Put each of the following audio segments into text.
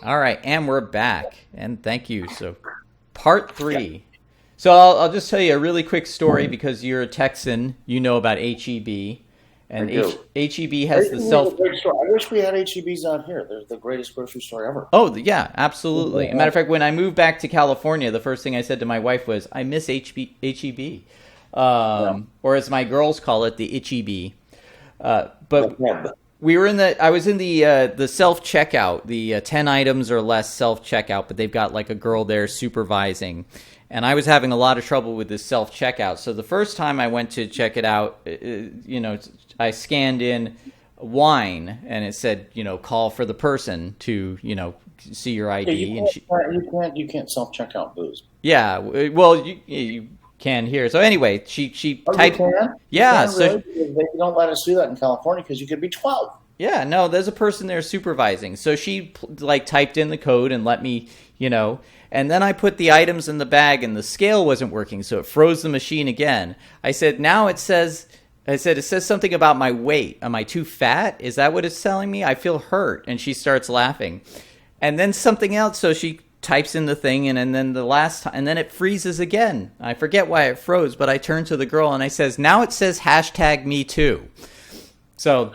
All right, and we're back. And thank you. So, part three. So, I'll just tell you a really quick story because you're a Texan. You know about HEB. I And do. HEB has the HEB is a self. great store. I wish we had HEBs out here. They're the greatest grocery store ever. Oh, yeah, absolutely. As a matter of fact, when I moved back to California, the first thing I said to my wife was, I miss HEB. Yeah. Or as my girls call it, the Itchy Bee. But Yeah. I was in the self checkout, the 10 items or less self checkout, but they've got like a girl there supervising, and I was having a lot of trouble with this self checkout. So the first time I went to check it out, I scanned in wine, and it said, call for the person to, see your Yeah, ID, and she, you can't self check out booze. yeah, well, you can hear. So anyway, she Oh, you typed, can? You yeah, can so really? Because they don't let us do that in California because you could be 12. yeah, no, there's a person there supervising. So she like typed in the code and let me, and then I put the items in the bag and the scale wasn't working, so it froze the machine again. I said it says something about my weight. Am I too fat? Is that what it's telling me? I feel hurt. And she starts laughing. And then something else, so she types in the thing and then the last time and then it freezes again. I forget why it froze, but I turned to the girl and I says, "Now it says #me too." So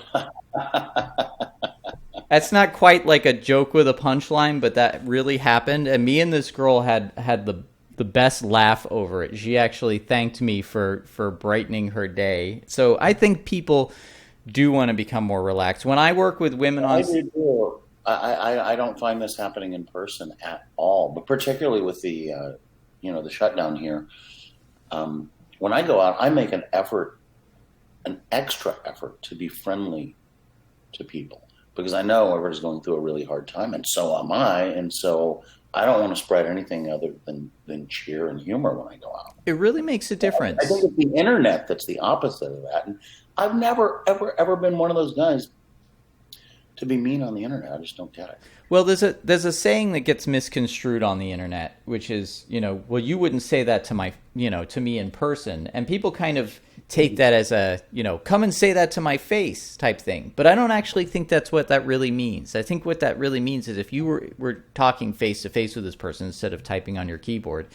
that's not quite like a joke with a punchline, but that really happened. And me and this girl had the best laugh over it. She actually thanked me for brightening her day. So I think people do want to become more relaxed. When I work with women I on, do too. I don't find this happening in person at all, but particularly with the shutdown here. When I go out, I make an extra effort to be friendly to people because I know everybody's going through a really hard time, and so am I. And so I don't want to spread anything other than cheer and humor when I go out. it really makes a I difference. think it's the internet that's the opposite of that. And I've never, ever been one of those guys to be mean on the internet. I just don't get it. Well, there's a saying that gets misconstrued on the internet, which is, well, you wouldn't say that to to me in person, and people kind of take that as a, come and say that to my face type thing. But I don't actually think that's what that really means. I think what that really means is if you were talking face to face with this person instead of typing on your keyboard,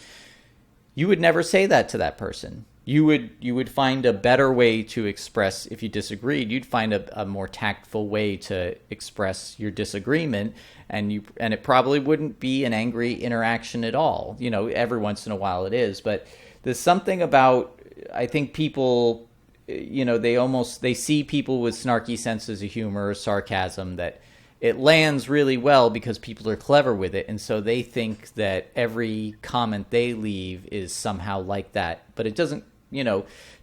you would never say that to that person. You would find a better way to express if you disagreed. You'd find a more tactful way to express your disagreement, and it probably wouldn't be an angry interaction at all. Every once in a while it is, but there's something about, I think people, they see people with snarky senses of humor or sarcasm that it lands really well because people are clever with it, and so they think that every comment they leave is somehow like that, but it doesn't.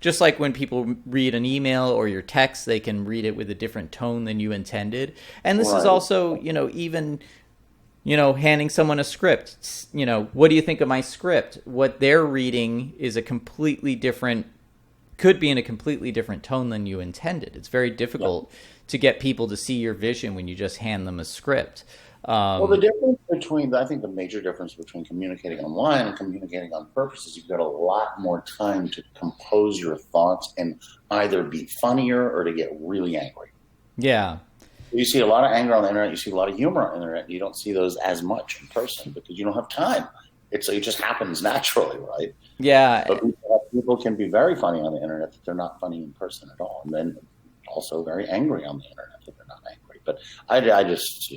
Just like when people read an email or your text, they can read it with a different tone than you intended. And this is Right. also, even, handing someone a script. What do you think of my script? What they're reading is could be in a completely different tone than you intended. It's very difficult to get people to see your vision when you just hand them a script. Well, the difference I think the major difference between communicating online and communicating on purpose is you've got a lot more time to compose your thoughts and either be funnier or to get really angry. Yeah. You see a lot of anger on the internet. You see a lot of humor on the internet. You don't see those as much in person because you don't have time. It just happens naturally, right? Yeah. But people can be very funny on the internet that they're not funny in person at all, and then also very angry on the internet that they're not angry. But I just,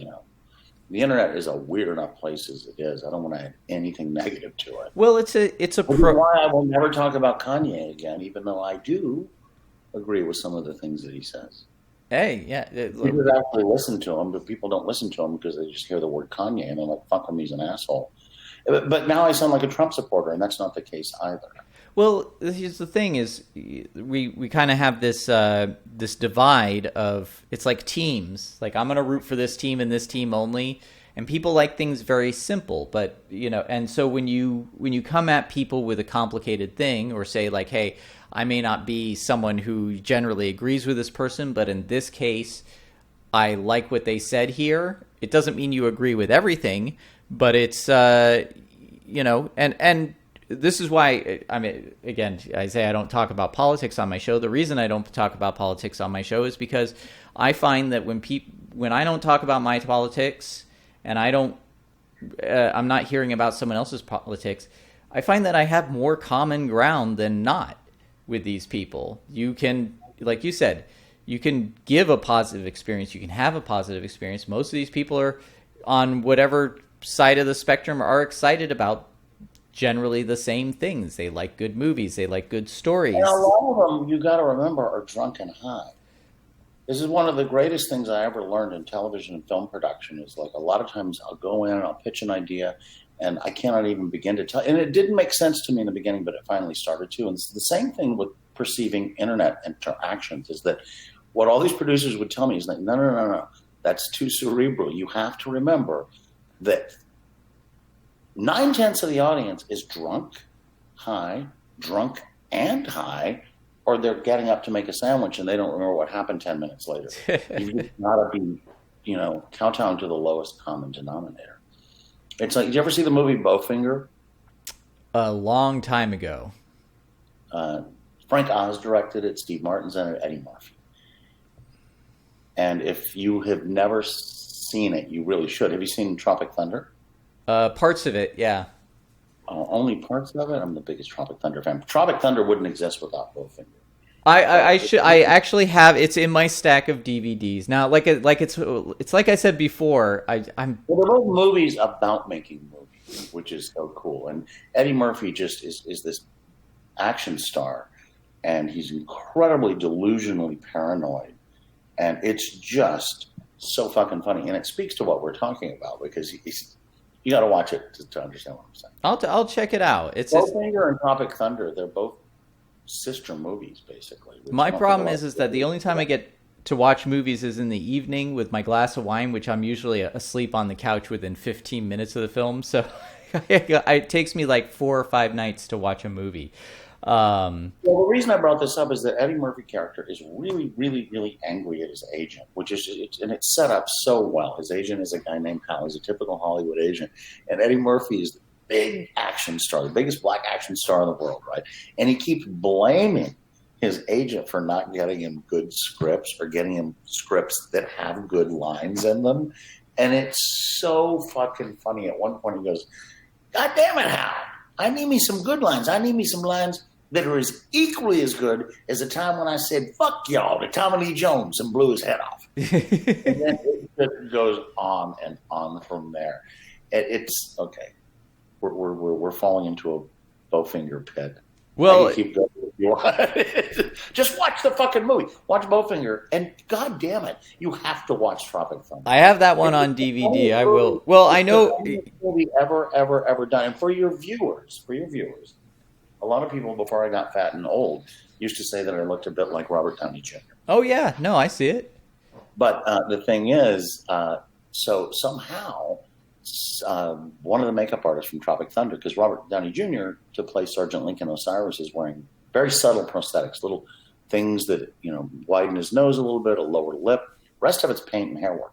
the internet is a weird enough place as it is. I don't want to add anything negative to it. Well, it's a Which is why I will never talk about Kanye again, even though I do agree with some of the things that he says. Hey, yeah. People actually listen to him, but people don't listen to him because they just hear the word Kanye and they're like, fuck him, he's an asshole. But now I sound like a Trump supporter, and that's not the case either. Well, here's the thing: is we kind of have this divide of, it's like teams. Like, I'm going to root for this team and this team only, and people like things very simple. But and so when you come at people with a complicated thing, or say like, hey, I may not be someone who generally agrees with this person, but in this case, I like what they said here. It doesn't mean you agree with everything, but it's and this is why, I mean, again, I say I don't talk about politics on my show. The reason I don't talk about politics on my show is because I find that when I don't talk about my politics and I'm not hearing about someone else's politics, I find that I have more common ground than not with these people. You can, like you said, you can give a positive experience. You can have a positive experience. Most of these people are on whatever side of the spectrum are excited about generally the same things. They like good movies. They like good stories. And a lot of them, you got to remember, are drunk and high. This is one of the greatest things I ever learned in television and film production is like a lot of times I'll go in and I'll pitch an idea and I cannot even begin to tell. And it didn't make sense to me in the beginning, but it finally started to. And it's the same thing with perceiving internet interactions is that what all these producers would tell me is like, no. That's too cerebral. You have to remember that 9/10 of the audience is drunk and high, or they're getting up to make a sandwich and they don't remember what happened 10 minutes later. You've got to be, kowtowing to the lowest common denominator. It's like, did you ever see the movie Bowfinger? A long time ago. Frank Oz directed it. Steve Martin's in it. Eddie Murphy. And if you have never seen it, you really should. Have you seen Tropic Thunder? Parts of it, yeah. Only parts of it? I'm the biggest Tropic Thunder fan. Tropic Thunder wouldn't exist without Bowfinger. I actually have, it's in my stack of DVDs now. It's like I said before. Well, they're both movies about making movies, which is so cool. And Eddie Murphy just is this action star, and he's incredibly delusionally paranoid, and it's just so fucking funny. And it speaks to what we're talking about because you got to watch it to understand what I'm saying. I'll check it out. It's Bowfinger and Tropic Thunder. They're both sister movies, basically. My problem is that the only time I get to watch movies is in the evening with my glass of wine, which I'm usually asleep on the couch within 15 minutes of the film. So it takes me like 4 or 5 nights to watch a movie. Well, the reason I brought this up is that Eddie Murphy character is really, really, really angry at his agent, and it's set up so well. His agent is a guy named Hal. He's a typical Hollywood agent. And Eddie Murphy is the big action star, the biggest black action star in the world, right? And he keeps blaming his agent for not getting him good scripts or getting him scripts that have good lines in them. And it's so fucking funny. At one point he goes, "God damn it, Hal. I need me some good lines. I need me some lines that are equally as good as the time when I said, 'fuck y'all' to Tommy Lee Jones and blew his head off." And then it just goes on and on from there. It's okay. We're falling into a Bowfinger pit. Well, keep going if you want. Just watch the fucking movie. Watch Bowfinger, and god damn it, you have to watch Tropic Thunder. I have that one on DVD. I will. Well, I know movie ever done. And for your viewers, a lot of people before I got fat and old used to say that I looked a bit like Robert Downey Jr. Oh yeah, no, I see it. But the thing is, so somehow one of the makeup artists from Tropic Thunder, because Robert Downey Jr. to play Sergeant Lincoln Osiris is wearing very subtle prosthetics, little things that widen his nose a little bit, a lower lip. Rest of it's paint and hair work.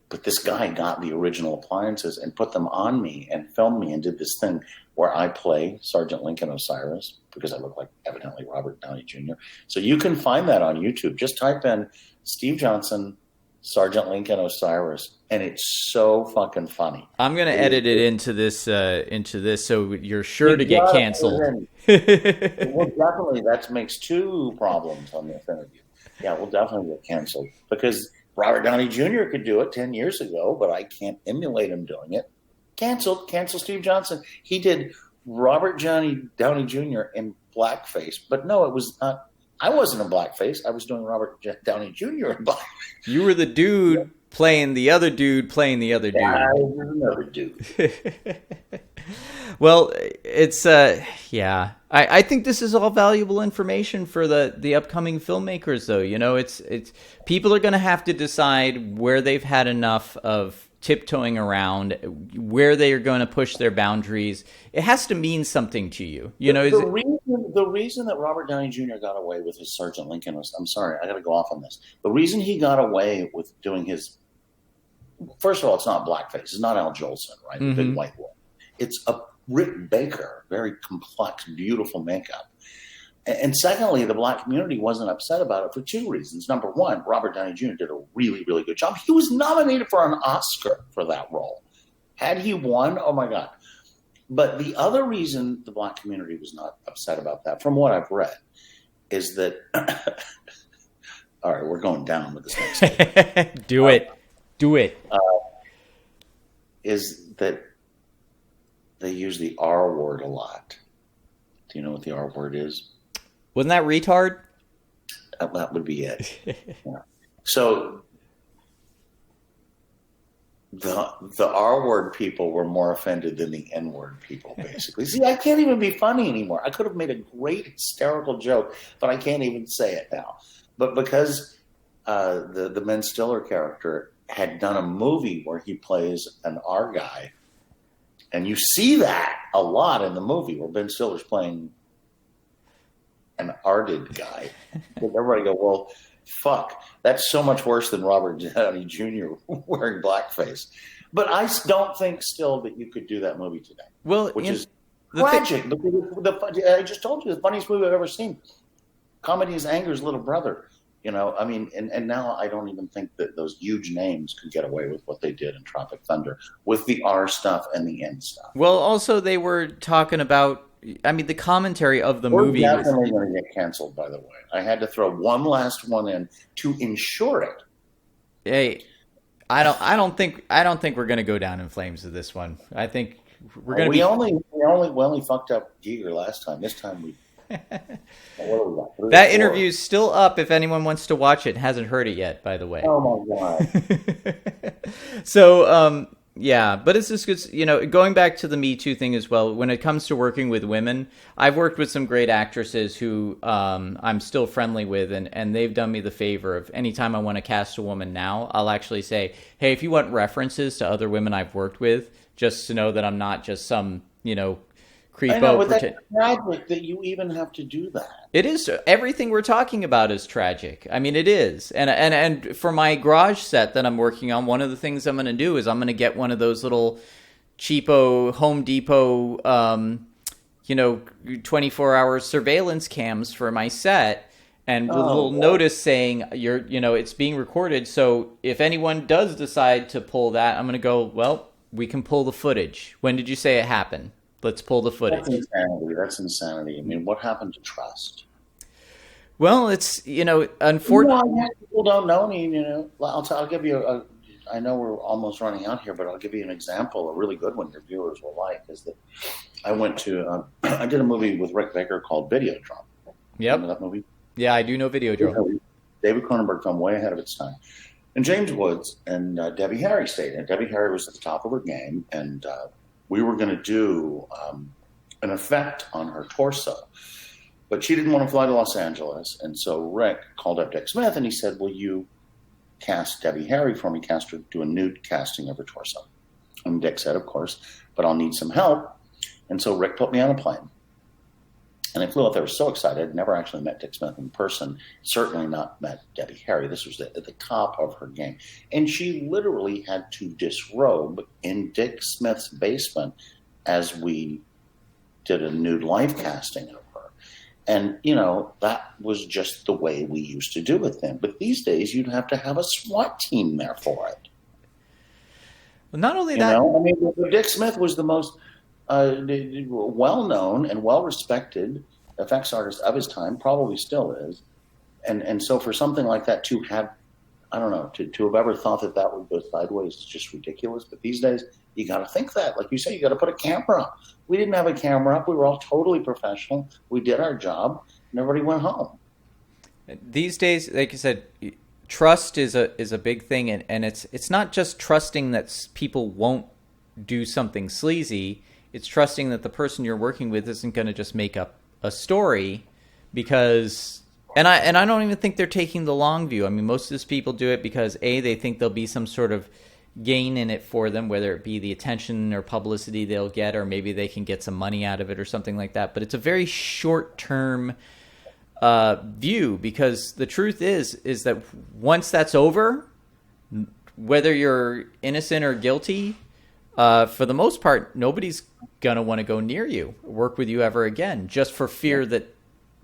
But this guy got the original appliances and put them on me and filmed me and did this thing where I play Sergeant Lincoln Osiris because I look like evidently Robert Downey Jr. So you can find that on YouTube. Just type in Steve Johnson, Sergeant Lincoln Osiris, and it's so fucking funny. I'm gonna edit it into this, so you're sure to get canceled. Well, definitely, that makes 2 problems on this interview. Yeah, we'll definitely get canceled because Robert Downey Jr. could do it 10 years ago, but I can't emulate him doing it. Cancel Steve Johnson. He did Robert Downey Jr. in blackface, but no, it was not. I wasn't in blackface. I was doing Robert Downey Jr. in blackface. You were the dude playing the other dude playing the other dude. Yeah, I was another dude. Well, it's yeah. I think this is all valuable information for the upcoming filmmakers, though. It's people are going to have to decide where they've had enough of tiptoeing around, where they are going to push their boundaries. It has to mean something to you. The reason that Robert Downey Jr. got away with his Sergeant Lincoln was, I'm sorry, I got to go off on this. The reason he got away with doing his, first of all, it's not blackface. It's not Al Jolson, right? The big white wolf. It's a Rick Baker, very complex, beautiful makeup. And secondly, the black community wasn't upset about it for two reasons. Number one, Robert Downey Jr. did a really, really good job. He was nominated for an Oscar for that role. Had he won, oh my God. But the other reason the black community was not upset about that, from what I've read, is that, all right, we're going down with this next. Do it. Is that they use the R word a lot. Do you know what the R word is? Wasn't that retard? That would be it. Yeah. So the R word people were more offended than the N word people, basically. See, I can't even be funny anymore. I could have made a great hysterical joke, but I can't even say it now. But because the Ben Stiller character had done a movie where he plays an R guy, and you see that a lot in the movie where Ben Stiller's playing an arted guy. Everybody go, well, fuck, that's so much worse than Robert Downey Jr. wearing blackface. But I don't think still that you could do that movie today. Well, which is tragic. I just told you, the funniest movie I've ever seen. Comedy is anger's little brother. You know, I mean, and now I don't even think that those huge names could get away with what they did in Tropic Thunder with the R stuff and the N stuff. Well, also they were talking about, I mean, the commentary of the movie. We're definitely going to get canceled, by the way. I had to throw one last one in to ensure it. Hey, I don't think we're going to go down in flames with this one. I think we're going to be. We only fucked up Giger last time. This time we. That interview is still up if anyone wants to watch it. Hasn't heard it yet, by the way. Oh my God. So, yeah, but it's just good, you know, going back to the Me Too thing as well. When it comes to working with women, I've worked with some great actresses who I'm still friendly with, and they've done me the favor of anytime I want to cast a woman now, I'll actually say, hey, if you want references to other women I've worked with, just to know that I'm not just some, you know, creepo. I know, but that's tragic that you even have to do that. It is. Everything we're talking about is tragic. I mean, it is. And for my garage set that I'm working on, one of the things I'm going to do is I'm going to get one of those little cheapo Home Depot, 24-hour surveillance cams for my set, and a little notice saying it's being recorded. So if anyone does decide to pull that, I'm going to go, well, we can pull the footage. When did you say it happened? Let's pull the footage. That's insanity. I mean, what happened to trust? Well, it's, unfortunately. People don't know me, I'll give you I know we're almost running out here, but I'll give you an example, a really good one your viewers will like, is that I went to, I did a movie with Rick Baker called Videodrome. Yep. Remember that movie? Yeah, I do know Videodrome. David Cronenberg film way ahead of its time. And James Woods and Debbie Harry stayed in. Debbie Harry was at the top of her game, and we were going to do an effect on her torso. But she didn't want to fly to Los Angeles. And so Rick called up Dick Smith and he said, will you cast Debbie Harry for me, do a nude casting of her torso? And Dick said, of course, but I'll need some help. And so Rick put me on a plane. And I flew out there. I was so excited. I'd never actually met Dick Smith in person, certainly not met Debbie Harry. This was at the top of her game. And she literally had to disrobe in Dick Smith's basement as we did a nude live casting of her. And, that was just the way we used to do it then. But these days, you'd have to have a SWAT team there for it. Well, not only that. I mean, Dick Smith was the most well-known and well-respected effects artist of his time, probably still is. And so for something like that to have, I don't know, to have ever thought that would go sideways is just ridiculous. But these days, you got to think that. Like you say, you got to put a camera up. We didn't have a camera up. We were all totally professional. We did our job, and everybody went home. These days, like you said, trust is a big thing, and it's not just trusting that people won't do something sleazy. It's trusting that the person you're working with isn't going to just make up a story, because and I don't even think they're taking the long view. I mean, most of these people do it because they think there'll be some sort of gain in it for them, whether it be the attention or publicity they'll get, or maybe they can get some money out of it or something like that. But it's a very short-term view, because the truth is that once that's over, whether you're innocent or guilty, for the most part, nobody's going to want to go near you, work with you ever again, just for fear that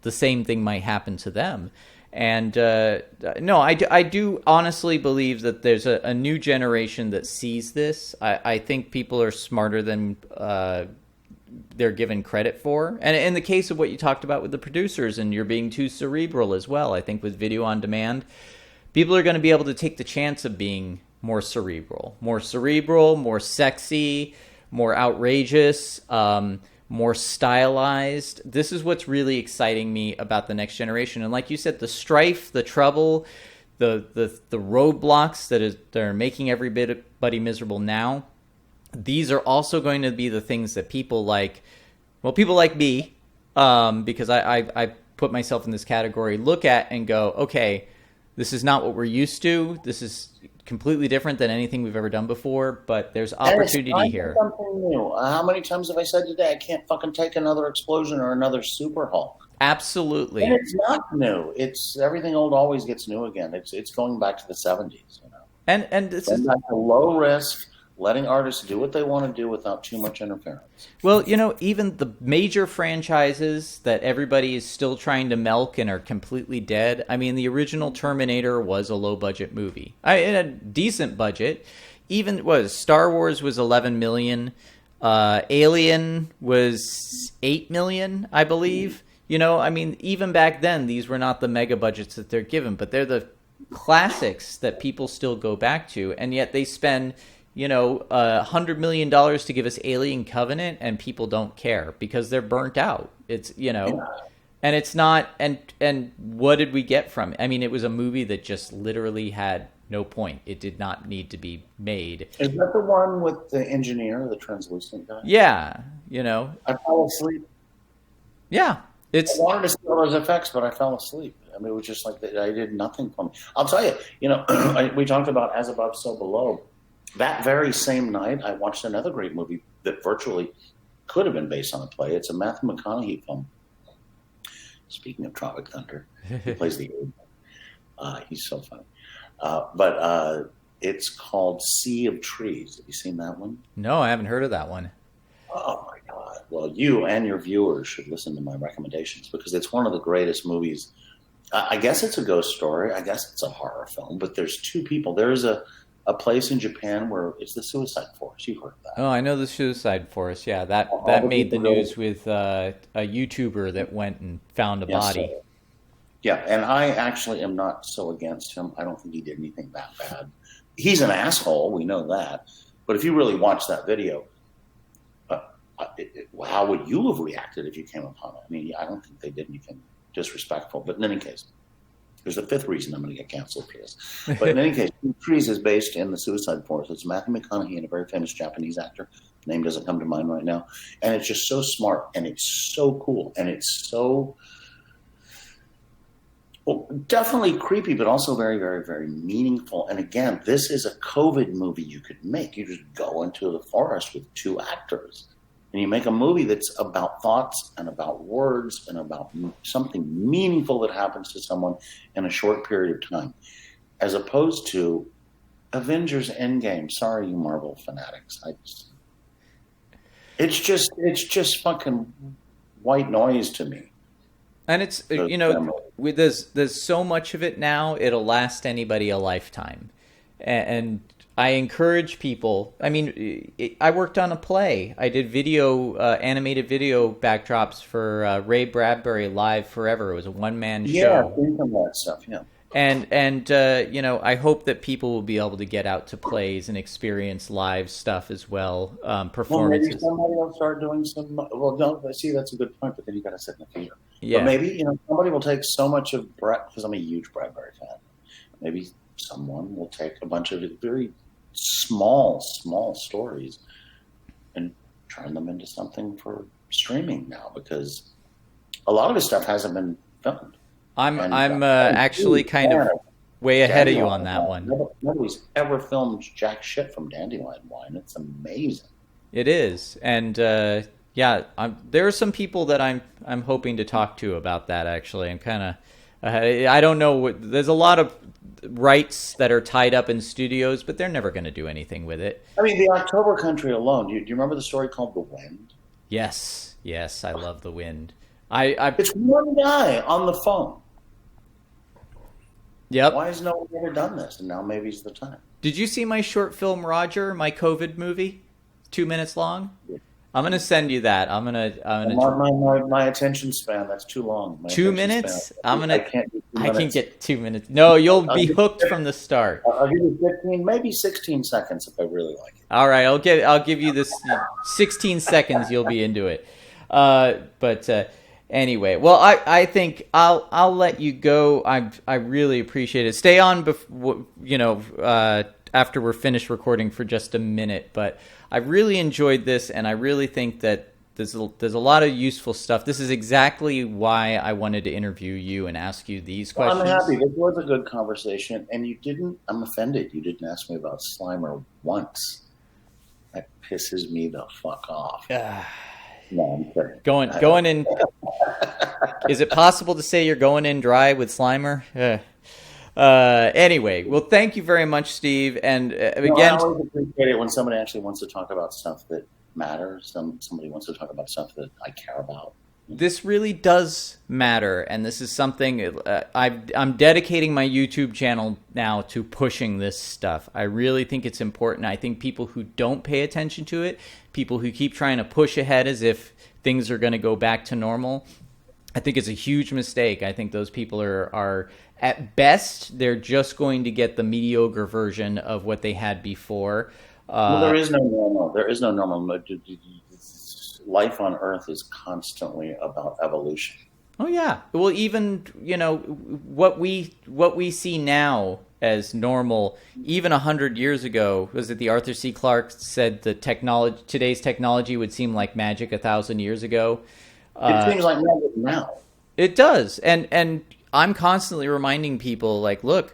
the same thing might happen to them. And no, I do honestly believe that there's a new generation that sees this. I think people are smarter than they're given credit for. And in the case of what you talked about with the producers, and you're being too cerebral as well, I think with video on demand, people are going to be able to take the chance of being more cerebral, more sexy, more outrageous, more stylized. This is what's really exciting me about the next generation. And like you said, the strife, the trouble, the roadblocks that are making everybody miserable now, these are also going to be the things that people like me, because I put myself in this category, look at and go, okay, this is not what we're used to. This is completely different than anything we've ever done before, but there's opportunity here. Something new. How many times have I said today, I can't fucking take another explosion or another Super Hulk? Absolutely. And it's not new. It's everything old always gets new again. It's going back to the 70s, you know. And this is back to low risk, letting artists do what they want to do without too much interference. Well, you know, even the major franchises that everybody is still trying to milk and are completely dead. I mean, the original Terminator was a low-budget movie. In a decent budget. Even, Star Wars was $11 million. Alien was $8 million, I believe. You know, I mean, even back then, these were not the mega budgets that they're given, but they're the classics that people still go back to, and yet they spend, you know, $100 million to give us Alien Covenant, and people don't care because they're burnt out. It's, you know, and it's not, and what did we get from it? I mean, it was a movie that just literally had no point. It did not need to be made. Is that the one with the engineer, the translucent guy? Yeah, you know. I fell asleep. Yeah. I wanted to see all those effects, but I fell asleep. I mean, it was just like, I did nothing for me. I'll tell you, you know, we talked about As Above, So Below. That very same night, I watched another great movie that virtually could have been based on a play. It's a Matthew McConaughey film. Speaking of Tropic Thunder, he plays the he's so funny. But it's called Sea of Trees. Have you seen that one? No, I haven't heard of that one. Oh, my God. Well, you and your viewers should listen to my recommendations because it's one of the greatest movies. I guess it's a ghost story. I guess it's a horror film. But there's two people. There's a place in Japan where it's the Suicide Forest. You've heard of that. Oh, I know the Suicide Forest. Yeah, that made the news with a YouTuber that went and found a body. So, yeah, and I actually am not so against him. I don't think he did anything that bad. He's an asshole. We know that. But if you really watch that video, how would you have reacted if you came upon it? I mean, I don't think they did anything disrespectful. But in any case, there's a fifth reason I'm going to get canceled for this. But in any case, Trees is based in the Suicide Forest. It's Matthew McConaughey and a very famous Japanese actor. Name doesn't come to mind right now. And it's just so smart, and it's so cool, and it's so definitely creepy, but also very, very, very meaningful. And again, this is a COVID movie you could make. You just go into the forest with two actors, and you make a movie that's about thoughts and about words and about something meaningful that happens to someone in a short period of time, as opposed to Avengers Endgame. Sorry, you Marvel fanatics. It's just fucking white noise to me. And it's, you know, there's so much of it now, it'll last anybody a lifetime. And I encourage people. I mean, I worked on a play. I did animated video backdrops for Ray Bradbury Live Forever. It was a one-man show. Yeah, I've seen some of that stuff, yeah. And you know, I hope that people will be able to get out to plays and experience live stuff as well, performances. Well, maybe somebody will start doing some. Well, no, see, that's a good point, but then you got to sit in the theater. Yeah. But maybe, you know, somebody will take so much of Brad, because I'm a huge Bradbury fan. Maybe someone will take a bunch of very small stories and turn them into something for streaming now, because a lot of his stuff hasn't been filmed. I'm actually kind of way ahead of you on that one. Nobody's ever filmed jack shit from Dandelion Wine. It's amazing. It is, and yeah, there are some people that I'm hoping to talk to about that. Actually, I'm kind of I don't know. There's a lot of rights that are tied up in studios, but they're never going to do anything with it. I mean, the October Country alone. Do you remember the story called The Wind? Yes, I love The Wind. It's one guy on the phone. Yep. Why has no one ever done this? And now maybe's the time. Did you see my short film, Roger, my COVID movie? 2 minutes long? Yeah. I'm going to send you that. My attention span, that's too long. 2 minutes? I can't do 2 minutes. I can get 2 minutes. No, you'll be hooked from the start. I'll give you 15, maybe 16 seconds if I really like it. All right, I'll give you this 16 seconds. You'll be into it. Anyway, well, I think I'll let you go. I really appreciate it. Stay on, after we're finished recording for just a minute. But I really enjoyed this, and I really think that there's a lot of useful stuff. This is exactly why I wanted to interview you and ask you these questions. I'm happy. This was a good conversation, and you didn't. I'm offended. You didn't ask me about Slimer once. That pisses me the fuck off. No, I'm kidding. Going in. Is it possible to say you're going in dry with Slimer? Anyway, well, thank you very much, Steve. And again, I always appreciate it when somebody actually wants to talk about stuff that matters. Somebody wants to talk about stuff that I care about. This really does matter, and this is something I'm dedicating my YouTube channel now to pushing this stuff. I really think it's important. I think people who don't pay attention to it, people who keep trying to push ahead as if things are going to go back to normal, I think it's a huge mistake. I think those people are at best, they're just going to get the mediocre version of what they had before. Well, there is no normal. There is no normal. Life on Earth is constantly about evolution. Oh yeah. Well, even what we see now as normal, even 100 years ago, was it the Arthur C. Clarke said that today's technology would seem like magic 1,000 years ago. It seems like magic now. It does, and I'm constantly reminding people, like, look.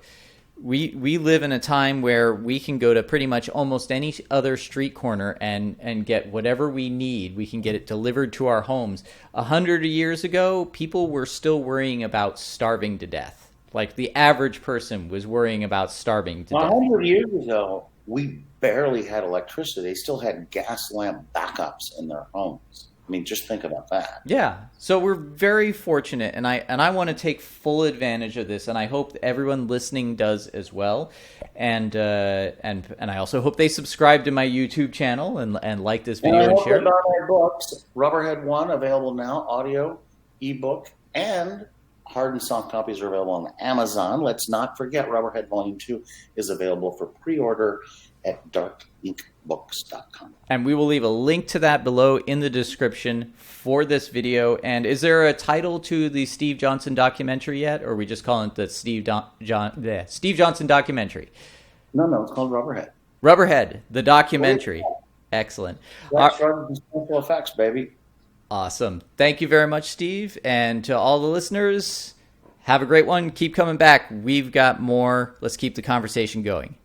We live in a time where we can go to pretty much almost any other street corner and get whatever we need. We can get it delivered to our homes. 100 years ago, people were still worrying about starving to death. Like the average person was worrying about starving to death. 100 years ago, we barely had electricity. They still had gas lamp backups in their homes. I mean, just think about that. Yeah. So we're very fortunate, and I want to take full advantage of this, and I hope everyone listening does as well. And I also hope they subscribe to my YouTube channel and like this video and share it. And our books, Rubberhead 1, available now, audio, ebook, and hard and soft copies are available on Amazon. Let's not forget Rubberhead Volume 2 is available for pre-order at darkinkbooks.com. And we will leave a link to that below in the description for this video. And is there a title to the Steve Johnson documentary yet? Or are we just calling it the Steve Johnson documentary? No, it's called Rubberhead. Rubberhead, the documentary. Excellent. Special effects, baby. Awesome. Thank you very much, Steve. And to all the listeners, have a great one. Keep coming back. We've got more. Let's keep the conversation going.